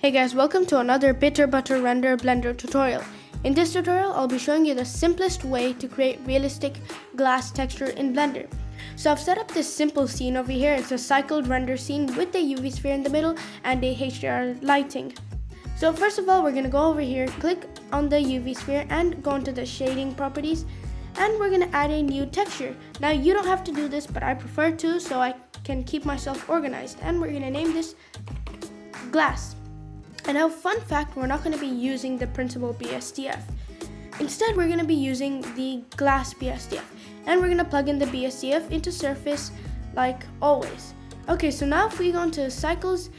Hey guys, welcome to another Bitter Butter Render Blender tutorial. In this tutorial, I'll be showing you the simplest way to create realistic glass texture in Blender. So I've set up this simple scene over here. It's a cycled render scene with the UV sphere in the middle and a HDR lighting. So first of all, we're going to go over here, click on the UV sphere and go into the shading properties, and we're going to add a new texture. Now you don't have to do this, but I prefer to so I can keep myself organized, and we're going to name this glass. And now, fun fact, we're not going to be using the Principled BSDF. Instead, we're going to be using the glass BSDF, and we're going to plug in the BSDF into surface like always. Okay, so now if we go into cycles,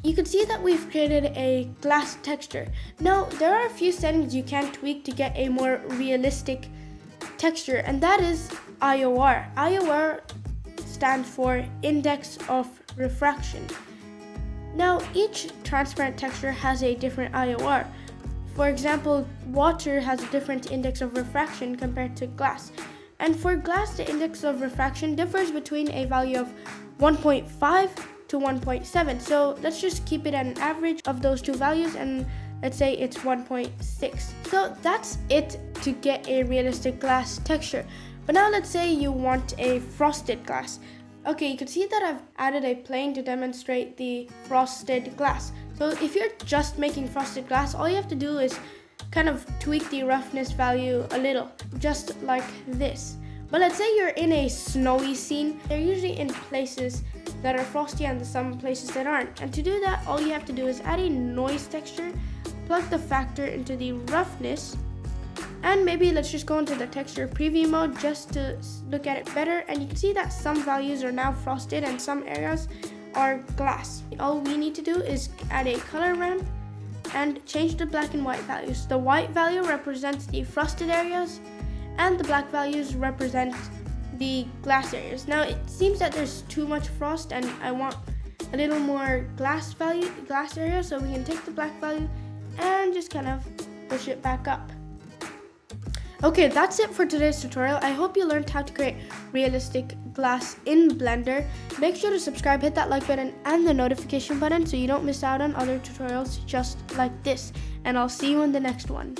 you can see that we've created a glass texture. Now, there are a few settings you can tweak to get a more realistic texture, and that is IOR. IOR stands for Index of Refraction. Now, each transparent texture has a different IOR. For example, water has a different index of refraction compared to glass. And for glass, the index of refraction differs between a value of 1.5 to 1.7. So let's just keep it at an average of those two values, and let's say it's 1.6. So that's it to get a realistic glass texture. But now let's say you want a frosted glass. Okay, you can see that I've added a plane to demonstrate the frosted glass. So if you're just making frosted glass, all you have to do is kind of tweak the roughness value a little, just like this. But let's say you're in a snowy scene. They're usually in places that are frosty and some places that aren't. And to do that, all you have to do is add a noise texture, plug the factor into the roughness, and maybe let's just go into the texture preview mode just to look at it better. And you can see that some values are now frosted and some areas are glass. All we need to do is add a color ramp and change the black and white values. The white value represents the frosted areas and the black values represent the glass areas. Now it seems that there's too much frost and I want a little more glass area, so we can take the black value and just kind of push it back up. Okay, that's it for today's tutorial. I hope you learned how to create realistic glass in Blender. Make sure to subscribe, hit that like button and the notification button so you don't miss out on other tutorials just like this. And I'll see you in the next one.